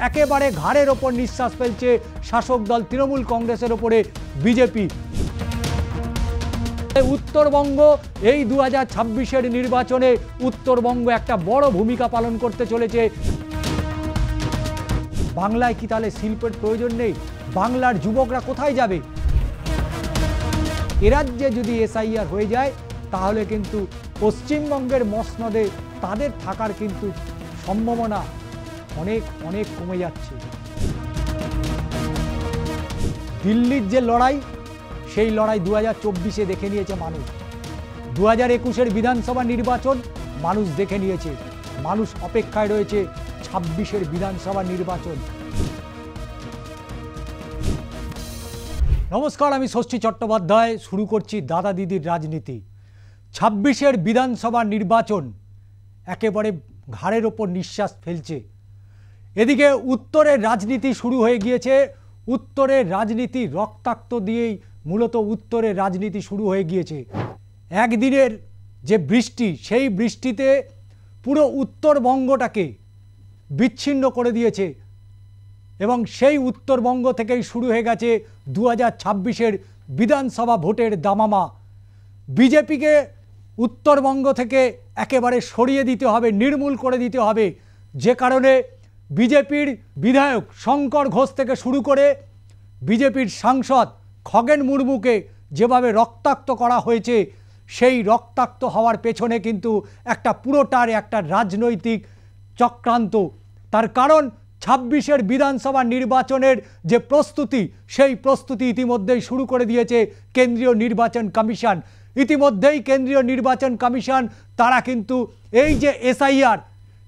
একেবারে ঘাড়ের ওপর নিঃশ্বাস ফেলছে শাসক দল তৃণমূল কংগ্রেসের ওপরে বিজেপি। উত্তরবঙ্গ এই 2026-এর নির্বাচনে উত্তরবঙ্গ একটা বড় ভূমিকা পালন করতে চলেছে। বাংলায় কি তাহলে শিল্পের প্রয়োজন নেই? বাংলার যুবকরা কোথায় যাবে? এ রাজ্যে যদি এসআইআর হয়ে যায় তাহলে কিন্তু পশ্চিমবঙ্গের মসনদে তাদের থাকার কিন্তু সম্ভাবনা অনেক অনেক কমে যাচ্ছে। দিল্লির যে লড়াই, সেই লড়াই 2024-এ দেখে নিয়েছে মানুষ। 2021-এর বিধানসভা নির্বাচন মানুষ দেখে নিয়েছে। মানুষ অপেক্ষায় রয়েছে 26-এর বিধানসভা নির্বাচন। নমস্কার, আমি ষষ্ঠী চট্টোপাধ্যায়। শুরু করছি দাদা দিদির রাজনীতি। 26-এর বিধানসভা নির্বাচন একেবারে ঘাড়ের ওপর নিঃশ্বাস ফেলছে। এদিকে উত্তরের রাজনীতি শুরু হয়ে গিয়েছে। উত্তরের রাজনীতি রক্তাক্ত দিয়েই মূলত উত্তরের রাজনীতি শুরু হয়ে গিয়েছে। একদিনের যে বৃষ্টি, সেই বৃষ্টিতে পুরো উত্তরবঙ্গটাকে বিচ্ছিন্ন করে দিয়েছে এবং সেই উত্তরবঙ্গ থেকেই শুরু হয়ে গেছে 2026-এর বিধানসভা ভোটের দামামা। বিজেপিকে উত্তরবঙ্গ থেকে একেবারে সরিয়ে দিতে হবে, নির্মূল করে দিতে হবে। যে কারণে বিজেপির বিধায়ক শঙ্কর ঘোষ থেকে শুরু করে বিজেপির সাংসদ খগেন মুর্মুকে যেভাবে রক্তাক্ত করা হয়েছে, সেই রক্তাক্ত হওয়ার পেছনে কিন্তু একটা পুরোটার একটা রাজনৈতিক চক্রান্ত। তার কারণ 26-এর বিধানসভা নির্বাচনের যে প্রস্তুতি, সেই প্রস্তুতি ইতিমধ্যেই শুরু করে দিয়েছে কেন্দ্রীয় নির্বাচন কমিশন। ইতিমধ্যেই কেন্দ্রীয় নির্বাচন কমিশন তারা কিন্তু এই যে এসআইআর,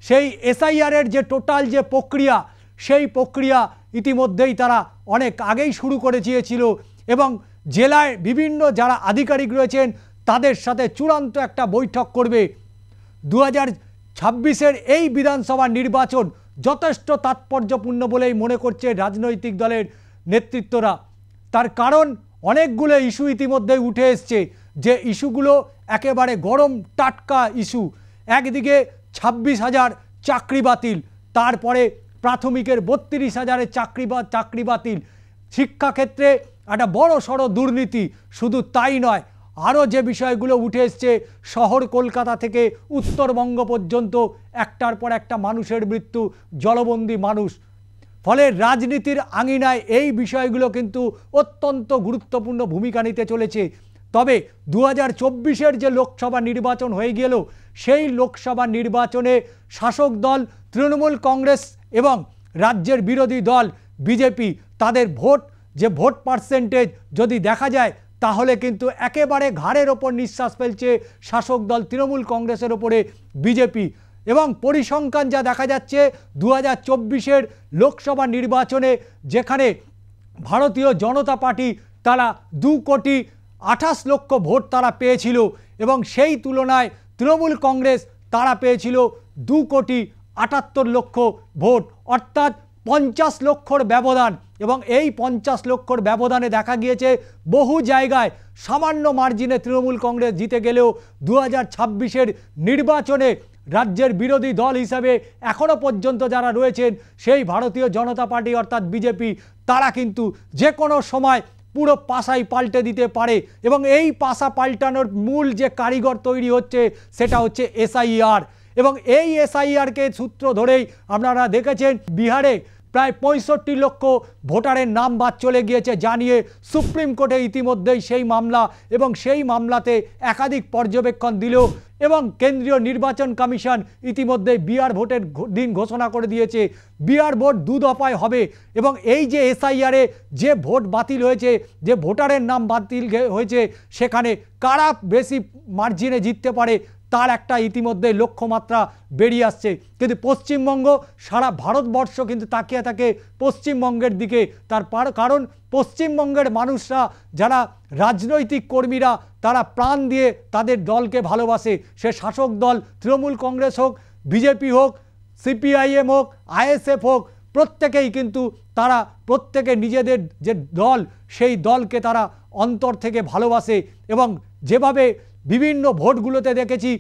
সেই এসআইআরের যে টোটাল যে প্রক্রিয়া, সেই প্রক্রিয়া ইতিমধ্যেই তারা অনেক আগেই শুরু করে দিয়েছিল এবং জেলায় বিভিন্ন যারা আধিকারিক রয়েছেন তাদের সাথে চূড়ান্ত একটা বৈঠক করবে। 2026-এর এই বিধানসভা নির্বাচন যথেষ্ট তাৎপর্যপূর্ণ বলেই মনে করছে রাজনৈতিক দলের নেতৃত্বরা। তার কারণ অনেকগুলো ইস্যু ইতিমধ্যেই উঠে এসছে, যে ইস্যুগুলো একেবারে গরম টাটকা ইস্যু। একদিকে 26,000 চাকরি বাতিল, তারপরে প্রাথমিকের 32,000-এর চাকরি বাতিল, শিক্ষাক্ষেত্রে একটা বড় সড়ো দুর্নীতি। শুধু তাই নয়, আরও যে বিষয়গুলো উঠে এসছে, শহর কলকাতা থেকে উত্তরবঙ্গ পর্যন্ত একটার পর একটা মানুষের মৃত্যু, জলবন্দী মানুষ। ফলে রাজনীতির আঙিনায় এই বিষয়গুলো কিন্তু অত্যন্ত গুরুত্বপূর্ণ ভূমিকা নিতে চলেছে। তবে 2024-এর যে লোকসভা নির্বাচন হয়ে গেল, সেই লোকসভা নির্বাচনে শাসক দল তৃণমূল কংগ্রেস এবং রাজ্যের বিরোধী দল বিজেপি তাদের ভোট পার্সেন্টেজ যদি দেখা যায়, তাহলে কিন্তু একেবারে ঘাড়ের ওপর নিঃশ্বাস ফেলছে শাসক দল তৃণমূল কংগ্রেসের ওপরে বিজেপি। এবং পরিসংখ্যান যা দেখা যাচ্ছে, 2024-এর লোকসভা নির্বাচনে যেখানে ভারতীয় জনতা পার্টি তারা 2,28,00,000 ভোট তারা পেয়েছিল এবং সেই তুলনায় তৃণমূল কংগ্রেস তারা পেয়েছিল 2,78,00,000 ভোট, অর্থাৎ 50 লক্ষর ব্যবধান। এবং এই 50 লক্ষর ব্যবধানে দেখা গিয়েছে বহু জায়গায় সামান্য মার্জিনে তৃণমূল কংগ্রেস জিতে গেলেও 2026-এর নির্বাচনে রাজ্যের বিরোধী দল হিসাবে এখনও পর্যন্ত যারা রয়েছেন, সেই ভারতীয় জনতা পার্টি অর্থাৎ বিজেপি, তারা কিন্তু যে কোনো সময় পুরো পাশাই পাল্টে দিতে পারে। এবং এই পাশা পাল্টানোর মূল যে কারিগর তৈরি হচ্ছে, সেটা হচ্ছে এসআইআর। এবং এই এসআইআরকে সূত্র ধরেই আপনারা দেখেছেন বিহারে প্রায় 65 লক্ষ ভোটারের নাম বাদ চলে গিয়েছে, জানিয়ে সুপ্রিম কোর্টে ইতিমধ্যেই সেই মামলা এবং সেই মামলাতে একাধিক পর্যবেক্ষণ দিল এবং কেন্দ্রীয় নির্বাচন কমিশন ইতিমধ্যে বিহার ভোটের দিন ঘোষণা করে দিয়েছে। বিহার ভোট 2 দফায় হবে এবং এই যে এসআইআরে যে ভোট বাতিল হয়েছে, যে ভোটারের নাম বাতিল হয়েছে, সেখানে কারা বেশি মার্জিনে জিততে পারে তার একটা ইতিমধ্যে লক্ষ্যমাত্রা বেরিয়ে আসছে। কিন্তু পশ্চিমবঙ্গ, সারা ভারতবর্ষ কিন্তু তাকিয়ে থাকে পশ্চিমবঙ্গের দিকে। তার কারণ পশ্চিমবঙ্গের মানুষরা, যারা রাজনৈতিক কর্মীরা, তারা প্রাণ দিয়ে তাদের দলকে ভালোবাসে। সে শাসক দল তৃণমূল কংগ্রেস হোক, বিজেপি হোক, সিপিআইএম হোক, আইএসএফ হোক, প্রত্যেকেই কিন্তু তারা প্রত্যেকে নিজেদের যে দল, সেই দলকে তারা অন্তর থেকে ভালোবাসে। এবং যেভাবে বিভিন্ন ভোটগুলোতে দেখেছি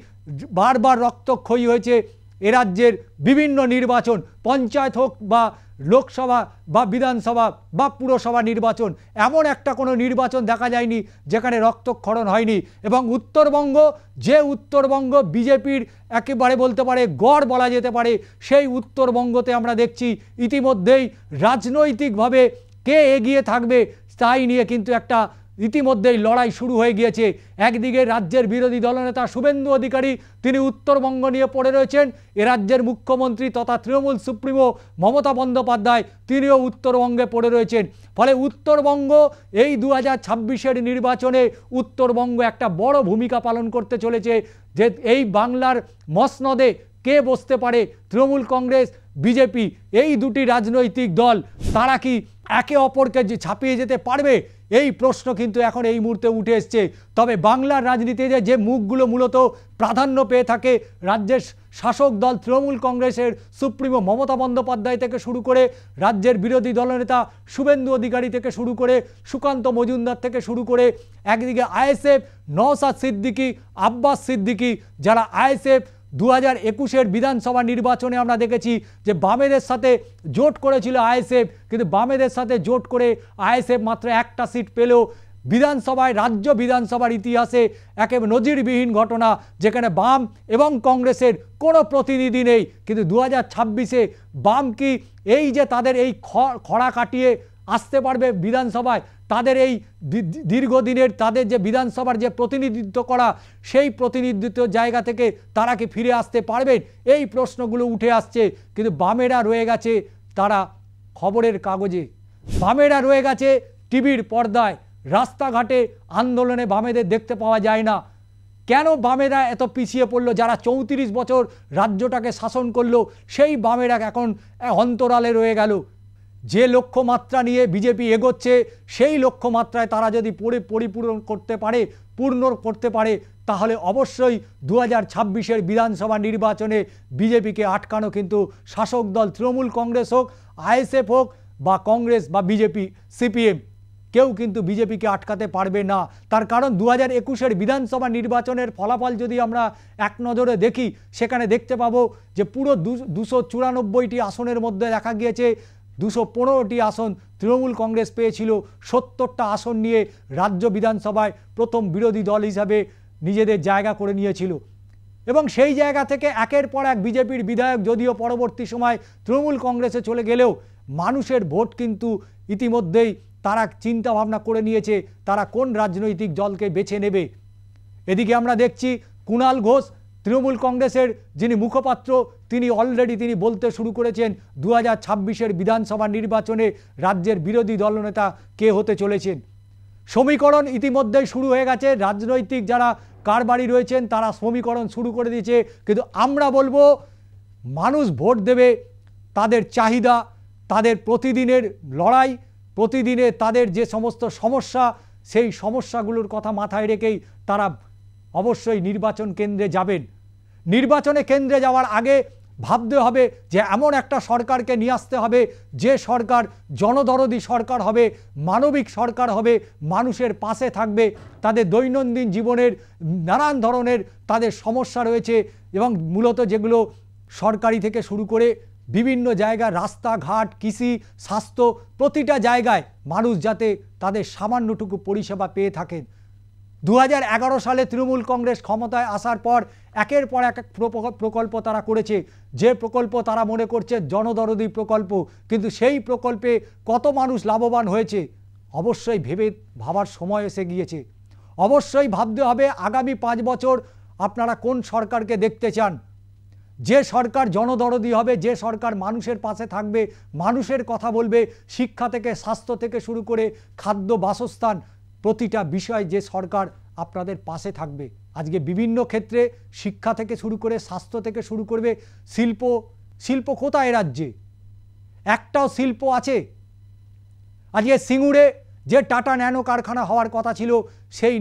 বারবার রক্তক্ষয়ী হয়েছে এ রাজ্যের বিভিন্ন নির্বাচন, পঞ্চায়েত হোক বা লোকসভা বা বিধানসভা বা পুরসভা নির্বাচন, এমন একটা কোনো নির্বাচন দেখা যায়নি যেখানে রক্তক্ষরণ হয়নি। এবং উত্তরবঙ্গ, যে উত্তরবঙ্গ বিজেপির একেবারে বলতে পারে গড় বলা যেতে পারে, সেই উত্তরবঙ্গতে আমরা দেখছি ইতিমধ্যেই রাজনৈতিকভাবে কে এগিয়ে থাকবে তাই নিয়ে কিন্তু একটা ইতিমধ্যেই লড়াই শুরু হয়ে গিয়েছে। একদিকে রাজ্যের বিরোধী দলনেতা শুভেন্দু অধিকারী, তিনি উত্তরবঙ্গ নিয়ে পড়ে রয়েছেন। এ রাজ্যের মুখ্যমন্ত্রী তথা তৃণমূল সুপ্রিমো মমতা বন্দ্যোপাধ্যায়, তিনিও উত্তরবঙ্গে পড়ে রয়েছেন। ফলে উত্তরবঙ্গ এই 2026-এর নির্বাচনে উত্তরবঙ্গ একটা বড় ভূমিকা পালন করতে চলেছে। যে এই বাংলার মসনদে কে বসতে পারে, তৃণমূল কংগ্রেস, বিজেপি, এই দুটি রাজনৈতিক দল, তারা কি একে অপরকে ছাপিয়ে যেতে পারবে, এই প্রশ্ন কিন্তু এখন এই মুহূর্তে উঠে এসছে। তবে বাংলার রাজনীতিতে যে মুখগুলো মূলত প্রাধান্য পেয়ে থাকে, রাজ্যের শাসক দল তৃণমূল কংগ্রেসের সুপ্রিমো মমতা বন্দ্যোপাধ্যায় থেকে শুরু করে, রাজ্যের বিরোধী দলনেতা শুভেন্দু অধিকারী থেকে শুরু করে, সুকান্ত মজুমদার থেকে শুরু করে, একদিকে আইএসএফ নওশাদ সিদ্দিকী, আব্বাস সিদ্দিকী, যারা আইএসএফ 2021-এর বিধানসভা নির্বাচনে আমরা দেখেছি যে বামেদের সাথে জোট করেছিল আইএসএফ, কিন্তু বামেদের সাথে জোট করে আইএসএফ মাত্র একটা সিট পেলেও বিধানসভায়, রাজ্য বিধানসভার ইতিহাসে একেবারে নজিরবিহীন ঘটনা, যেখানে বাম এবং কংগ্রেসের কোনো প্রতিনিধি নেই। কিন্তু 2026-এ বাম কি এই যে তাদের এই খরা কাটিয়ে আসতে পারবে বিধানসভায়, তাদের এই দীর্ঘদিনের তাদের যে বিধানসভার যে প্রতিনিধিত্ব করা, সেই প্রতিনিধিত্ব জায়গা থেকে তারা কি ফিরে আসতে পারবেন, এই প্রশ্নগুলো উঠে আসছে। কিন্তু বামেরা রয়ে গেছে তারা খবরের কাগজে, বামেরা রয়ে গেছে টিভির পর্দায়, রাস্তাঘাটে আন্দোলনে বামেদের দেখতে পাওয়া যায় না। কেন বামেরা এত পিছিয়ে পড়লো? যারা 34 বছর রাজ্যটাকে শাসন করলো, সেই বামেরা এখন অন্তরালে রয়ে গেল। যে লক্ষ্যমাত্রা নিয়ে বিজেপি এগোচ্ছে, সেই লক্ষ্যমাত্রায় তারা যদি পূর্ণ করতে পারে, তাহলে অবশ্যই 2026-এর বিধানসভা নির্বাচনে বিজেপিকে আটকানো কিন্তু শাসক দল তৃণমূল কংগ্রেস হোক, আইএসএফ হোক বা কংগ্রেস বা বিজেপি, সিপিএম, কেউ কিন্তু বিজেপিকে আটকাতে পারবে না। তার কারণ 2021-এর বিধানসভা নির্বাচনের ফলাফল যদি আমরা এক নজরে দেখি, সেখানে দেখতে পাবো যে পুরো 294টি আসনের মধ্যে দেখা গিয়েছে 215টি আসন তৃণমূল কংগ্রেস পেয়েছিল। 70টা আসন নিয়ে রাজ্য বিধানসভায় প্রথম বিরোধী দল হিসাবে নিজেদের জায়গা করে নিয়েছিল। এবং সেই জায়গা থেকে একের পর এক বিজেপির বিধায়ক, যদিও পরবর্তী সময় তৃণমূল কংগ্রেসে চলে গেলেও, মানুষের ভোট কিন্তু ইতিমধ্যেই তারা চিন্তা ভাবনা করে নিয়েছে তারা কোন রাজনৈতিক দলকে বেছে নেবে। এদিকে আমরা দেখছি কুণাল ঘোষ, তৃণমূল কংগ্রেসের যিনি মুখপাত্র, তিনি অলরেডি বলতে শুরু করেছেন 2026-এর বিধানসভা নির্বাচনে রাজ্যের বিরোধী দলনেতা কে হতে চলেছেন। সমীকরণ ইতিমধ্যেই শুরু হয়ে গেছে, রাজনৈতিক যারা কারবারি রয়েছেন তারা সমীকরণ শুরু করে দিয়েছে। কিন্তু আমরা বলবো, মানুষ ভোট দেবে তাদের চাহিদা, তাদের প্রতিদিনের লড়াই, প্রতিদিনে তাদের যে সমস্ত সমস্যা, সেই সমস্যাগুলোর কথা মাথায় রেখেই তারা অবশ্যই নির্বাচন কেন্দ্রে যাবেন। নির্বাচনে কেন্দ্রে যাওয়ার আগে ভাবতে হবে যে এমন একটা সরকারকে নিয়ে আসতে হবে, যে সরকার জনদরদি সরকার হবে, মানবিক সরকার হবে, মানুষের পাশে থাকবে, তাদের দৈনন্দিন জীবনের নানান ধরনের তাদের সমস্যা রয়েছে, এবং মূলত যেগুলো সরকারি থেকে শুরু করে বিভিন্ন জায়গায়, রাস্তাঘাট, কৃষি, স্বাস্থ্য, প্রতিটা জায়গায় মানুষ যাতে তাদের সামান্যটুকু পরিষেবা পেয়ে থাকেন। 2011 সালে তৃণমূল কংগ্রেস ক্ষমতায় আসার পর একের পর এক প্রকল্প তারা করেছে, যে প্রকল্প তারা মনে করছে জনদরদি প্রকল্প, কিন্তু সেই প্রকল্পে কত মানুষ লাভবান হয়েছে অবশ্যই ভাবার সময় এসে গিয়েছে। অবশ্যই ভাবতে হবে আগামী 5 বছর আপনারা কোন সরকারকে দেখতে চান, যে সরকার জনদরদি হবে, যে সরকার মানুষের পাশে থাকবে, মানুষের কথা বলবে, শিক্ষা থেকে স্বাস্থ্য থেকে শুরু করে খাদ্য, বাসস্থান, প্রতিটা বিষয় যে সরকার আপনাদের পাশে থাকবে। আজকে বিভিন্ন ক্ষেত্রে শিক্ষা থেকে শুরু করে স্বাস্থ্য থেকে শুরু করবে, শিল্প কোথায় রাজ্যে? একটাও শিল্প আছে? আজকে সিঙ্গুরে যে টাটা ন্যানো কারখানা হওয়ার কথা ছিল, সেই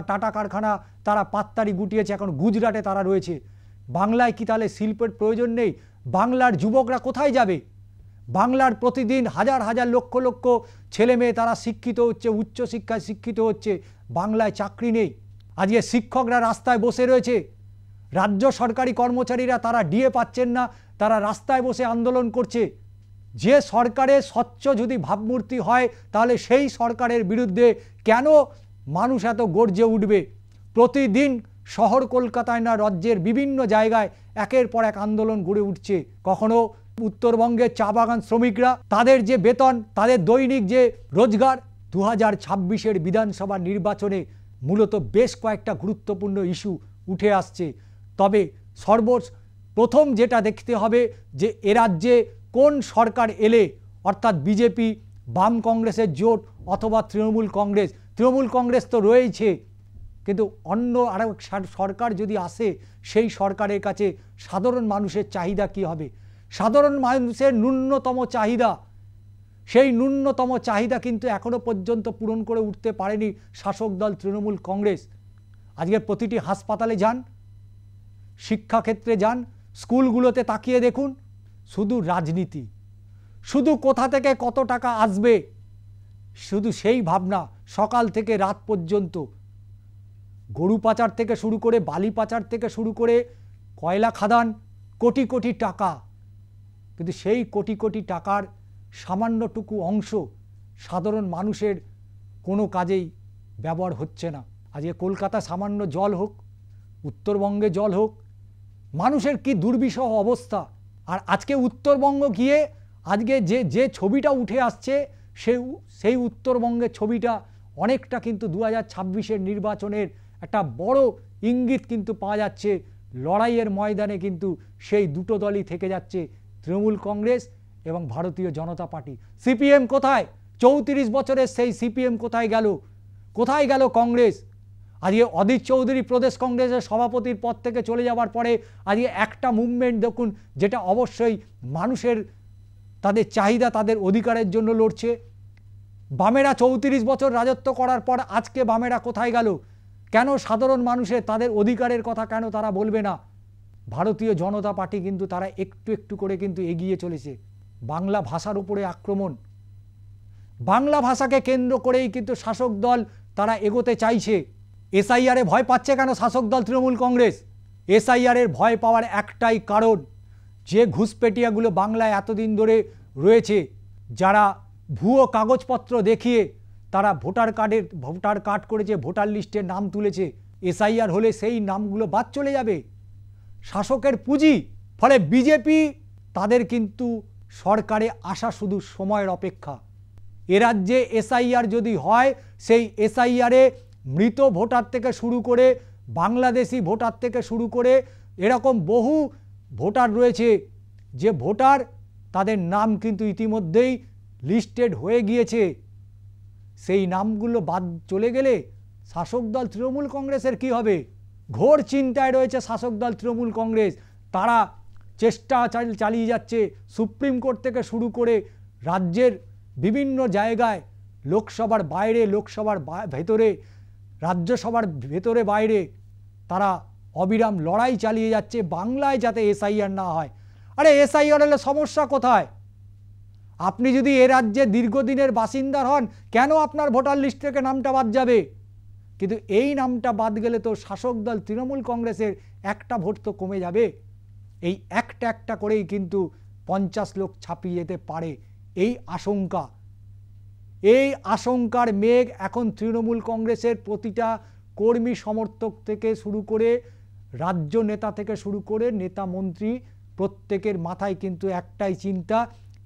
টাটা কারখানা তারা পাত্তারি গুটিয়েছে, এখন গুজরাটে তারা রয়েছে। বাংলায় কি তাহলে শিল্পের প্রয়োজন নেই? বাংলার যুবকরা কোথায় যাবে? বাংলার প্রতিদিন হাজার হাজার লক্ষ লক্ষ ছেলে মেয়ে তারা শিক্ষিত হচ্ছে, উচ্চশিক্ষায় শিক্ষিত হচ্ছে, বাংলায় চাকরি নেই। আজকে শিক্ষকরা রাস্তায় বসে রয়েছে, রাজ্য সরকারি কর্মচারীরা তারা ডিএ পাচ্ছেন না, তারা রাস্তায় বসে আন্দোলন করছে। যে সরকারে স্বচ্ছ যদি ভাবমূর্তি হয় তাহলে সেই সরকারের বিরুদ্ধে কেন মানুষ এত গর্জে উঠবে? প্রতিদিন শহর কলকাতায় না রাজ্যের বিভিন্ন জায়গায় একের পর এক আন্দোলন গড়ে উঠছে। কখনো উত্তরবঙ্গের চা বাগান শ্রমিকরা, তাদের যে বেতন, তাদের দৈনিক যে রোজগার, 2026-এর বিধানসভা নির্বাচনে মূলত বেশ কয়েকটা গুরুত্বপূর্ণ ইস্যু উঠে আসছে। তবে সর্বপ্রথম যেটা দেখতে হবে যে এ রাজ্যে কোন সরকার এলে, অর্থাৎ বিজেপি, বাম কংগ্রেসের জোট অথবা তৃণমূল কংগ্রেস। তৃণমূল কংগ্রেস তো রয়েছে, কিন্তু অন্য আরও সরকার যদি আসে, সেই সরকারের কাছে সাধারণ মানুষের চাহিদা কি হবে? সাধারণ মানুষের ন্যূনতম চাহিদা, সেই ন্যূনতম চাহিদা কিন্তু এখনো পর্যন্ত পূরণ করে উঠতে পারেনি শাসক দল তৃণমূল কংগ্রেস। আজকে প্রতিটি হাসপাতালে যান, শিক্ষাক্ষেত্রে যান, স্কুলগুলোতে তাকিয়ে দেখুন, শুধু রাজনীতি, শুধু কোথা থেকে কত টাকা আসবে, শুধু সেই ভাবনা। সকাল থেকে রাত পর্যন্ত গরু পাচার থেকে শুরু করে, বালি পাচার থেকে শুরু করে, কয়লা খাদান, কোটি কোটি টাকা, কিন্তু সেই কোটি কোটি টাকার সামান্যটুকু অংশ সাধারণ মানুষের কোনো কাজেই ব্যবহার হচ্ছে না। আজকে কলকাতা সামান্য জল হোক, উত্তরবঙ্গে জল হোক, মানুষের কি দুর্বিষহ অবস্থা। আর আজকে উত্তরবঙ্গ গিয়ে আজকে যে ছবিটা উঠে আসছে, সেই উত্তরবঙ্গের ছবিটা অনেকটা কিন্তু 2026-এর নির্বাচনের একটা বড় ইঙ্গিত কিন্তু পাওয়া যাচ্ছে। লড়াইয়ের ময়দানে কিন্তু সেই দুটো দলই থেকে যাচ্ছে, তৃণমূল কংগ্রেস এবং ভারতীয় জনতা পার্টি। সিপিএম কোথায়? 34 বছরের সেই সিপিএম কোথায় গেল? কোথায় গেল কংগ্রেস? আজকে অধীর চৌধুরী প্রদেশ কংগ্রেসের সভাপতির পদ থেকে চলে যাওয়ার পরে আজকে একটা মুভমেন্ট দেখুন, যেটা অবশ্যই মানুষের তাদের চাহিদা, তাদের অধিকারের জন্য লড়ছে। বামেরা 34 বছর রাজত্ব করার পর আজকে বামেরা কোথায় গেল? কেন সাধারণ মানুষের তাদের অধিকারের কথা কেন তারা বলবে না? ভারতীয় জনতা পার্টি কিন্তু তারা একটু একটু করে কিন্তু এগিয়ে চলেছে। বাংলা ভাষার উপরে আক্রমণ, বাংলা ভাষাকে কেন্দ্র করেই কিন্তু শাসক দল তারা এগোতে চাইছে। এসআইআরে ভয় পাচ্ছে কেন শাসক দল তৃণমূল কংগ্রেস? এসআইআরের ভয় পাওয়ার একটাই কারণ, যে ঘুষপেটিয়াগুলো বাংলায় এতদিন ধরে রয়েছে, যারা ভুয়ো কাগজপত্র দেখিয়ে তারা ভোটার কার্ড করেছে, ভোটার লিস্টের নাম তুলেছে, এসআইআর হলে সেই নামগুলো বাদ চলে যাবে। শাসকের পুঁজি, ফলে বিজেপি তাদের কিন্তু সরকারে আসা শুধু সময়ের অপেক্ষা। এ রাজ্যে এসআইআর যদি হয়, সেই এসআইআরে মৃত ভোটার থেকে শুরু করে, বাংলাদেশি ভোটার থেকে শুরু করে, এরকম বহু ভোটার রয়েছে যে ভোটার তাদের নাম কিন্তু ইতিমধ্যেই লিস্টেড হয়ে গিয়েছে। সেই নামগুলো বাদ চলে গেলে শাসক দল তৃণমূল কংগ্রেসের কি হবে? ঘোর চিন্তায় রয়েছে শাসক দল তৃণমূল কংগ্রেস। তারা চেষ্টা চালিয়ে যাচ্ছে, সুপ্রিম কোর্ট থেকে শুরু করে রাজ্যের বিভিন্ন জায়গায়, লোকসভার বাইরে, লোকসভার ভেতরে, রাজ্যসভার ভেতরে বাইরে তারা অবিরাম লড়াই চালিয়ে যাচ্ছে বাংলায় যাতে এসআইআর না হয়। আরে এসআইআর হলে সমস্যা কোথায়? আপনি যদি এ রাজ্যে দীর্ঘদিনের বাসিন্দার হন, কেন আপনার ভোটার লিস্ট থেকে নামটা বাদ যাবে? কিন্তু এই নামটা বাদ গেলে তো শাসক দল তৃণমূল কংগ্রেসের একটা ভোট তো কমে যাবে। এই একটা একটা করেই কিন্তু 50 লোক ছাপিয়ে যেতে পারে, এই আশঙ্কা। এই আশঙ্কার মেঘ এখন তৃণমূল কংগ্রেসের প্রতিটা কর্মী সমর্থক থেকে শুরু করে, রাজ্য নেতা থেকে শুরু করে, নেতা মন্ত্রী প্রত্যেকের মাথায় কিন্তু একটাই চিন্তা,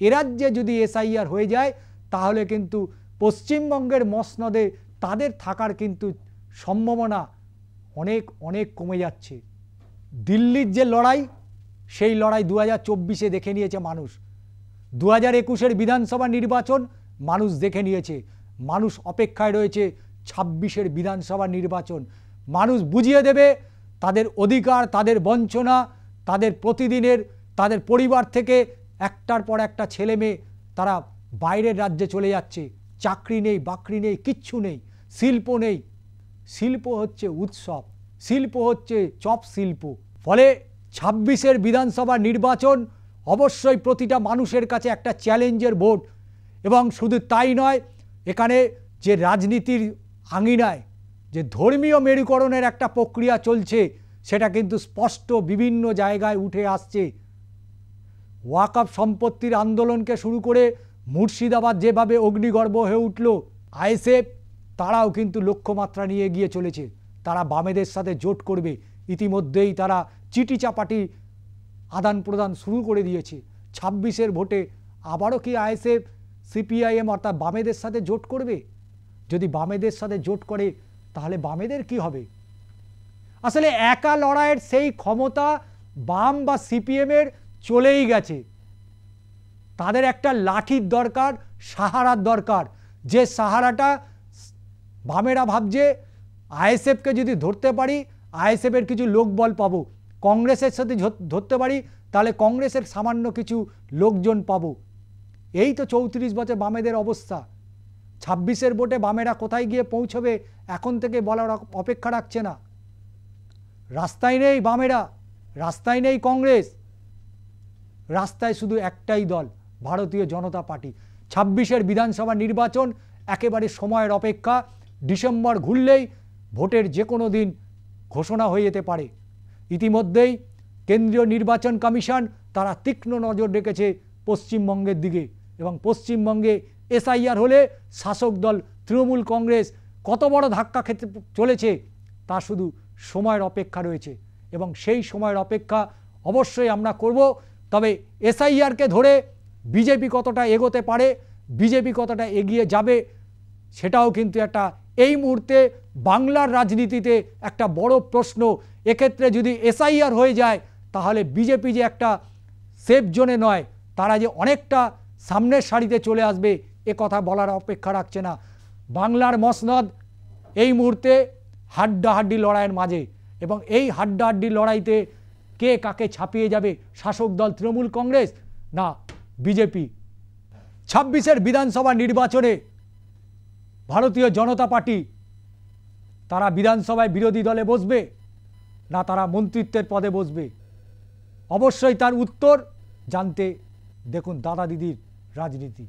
এ রাজ্যে যদি এসআইআর হয়ে যায় তাহলে কিন্তু পশ্চিমবঙ্গের মসনদে তাদের থাকার কিন্তু সম্ভাবনা অনেক অনেক কমে যাচ্ছে। দিল্লির যে লড়াই, সেই লড়াই 2024-এ দেখে নিয়েছে মানুষ। 2021-এর বিধানসভা নির্বাচন মানুষ দেখে নিয়েছে। মানুষ অপেক্ষায় রয়েছে 26-এর বিধানসভা নির্বাচন। মানুষ বুঝিয়ে দেবে তাদের অধিকার, তাদের বঞ্চনা, তাদের প্রতিদিনের, তাদের পরিবার থেকে একটার পর একটা ছেলে মেয়ে তারা বাইরের রাজ্যে চলে যাচ্ছে। চাকরি নেই, বাকরি নেই, কিচ্ছু নেই, শিল্প নেই। শিল্প হচ্ছে উৎসব, শিল্প হচ্ছে চপ শিল্প। ফলে 26-এর বিধানসভা নির্বাচন অবশ্যই প্রতিটা মানুষের কাছে একটা চ্যালেঞ্জের ভোট। এবং শুধু তাই নয়, এখানে যে রাজনীতির আঙিনায় যে ধর্মীয় মেরুকরণের একটা প্রক্রিয়া চলছে, সেটা কিন্তু স্পষ্ট বিভিন্ন জায়গায় উঠে আসছে। ওয়াকফ সম্পত্তির আন্দোলনকে শুরু করে মুর্শিদাবাদ যেভাবে অগ্নিগর্ভ হয়ে উঠল, আইএসএফ তারাও কিন্তু লক্ষ্যমাত্রা নিয়ে এগিয়ে চলেছে। তারা বামেদের সাথে জোট করবে। ইতিমধ্যেই তারা চিঠি চাপাটি আদান প্রদান শুরু করে দিয়েছে। 26-এর ভোটে আবারও কি আইএসএফ সিপিআইএম অর্থাৎ বামেদের সাথে জোট করবে? যদি বামেদের সাথে জোট করে তাহলে বামেদের কি হবে? আসলে একা লড়াইয়ের সেই ক্ষমতা বাম বা সিপিএমের চলেই গেছে। তাদের একটা লাঠির দরকার, সাহারার দরকার, যে সাহারাটা বামেরা ভাবছে আইএসএফকে যদি ধরতে পারি আইএসএফের কিছু লোকবল পাবো, কংগ্রেসের সাথে ধরতে পারি তাহলে কংগ্রেসের সামান্য কিছু লোকজন পাবো। এই তো 34 বছর বামেদের অবস্থা। 26-এর ভোটে বামেরা কোথায় গিয়ে পৌঁছবে এখন থেকে বলার অপেক্ষা রাখছে না। রাস্তায় নেই বামেরা, রাস্তায় নেই কংগ্রেস, রাস্তায় শুধু একটাই দল, ভারতীয় জনতা পার্টি। 26-এর বিধানসভা নির্বাচন একেবারে সময়ের অপেক্ষা। ডিসেম্বর ঘুরলেই ভোটের যে কোনো দিন ঘোষণা হয়ে যেতে পারে। ইতিমধ্যেই কেন্দ্রীয় নির্বাচন কমিশন তারা তীক্ষ্ণ নজর রেখেছে পশ্চিমবঙ্গের দিকে, এবং পশ্চিমবঙ্গে এসআইআর হলে শাসক দল তৃণমূল কংগ্রেস কত বড় ধাক্কা খেতে চলেছে তা শুধু সময়ের অপেক্ষা রয়েছে, এবং সেই সময়ের অপেক্ষা অবশ্যই আমরা করব। তবে এসআইআরকে ধরে বিজেপি কতটা এগোতে পারে, বিজেপি কতটা এগিয়ে যাবে, সেটাও কিন্তু একটা এই মুহূর্তে বাংলার রাজনীতিতে একটা বড় প্রশ্ন। এক্ষেত্রে যদি এসআইআর হয়ে যায় তাহলে বিজেপি যে একটা সেফ জোনে নয়, তারা যে অনেকটা সামনের সারিতে চলে আসবে এ কথা বলার অপেক্ষা রাখছে না। বাংলার মসনদ এই মুহূর্তে হাড্ডাহাড্ডি লড়াইয়ের মাঝে, এবং এই হাড্ডাহাড্ডি লড়াইতে কে কাকে ছাপিয়ে যাবে, শাসক দল তৃণমূল কংগ্রেস না বিজেপি? 26-এর বিধানসভা নির্বাচনে ভারতীয় জনতা পার্টি তারা বিধানসভায় বিরোধী দলে বসবে না তারা মন্ত্রিত্বের পদে বসবে? অবশ্যই তার উত্তর জানতে দেখুন দাদা দিদির রাজনীতি।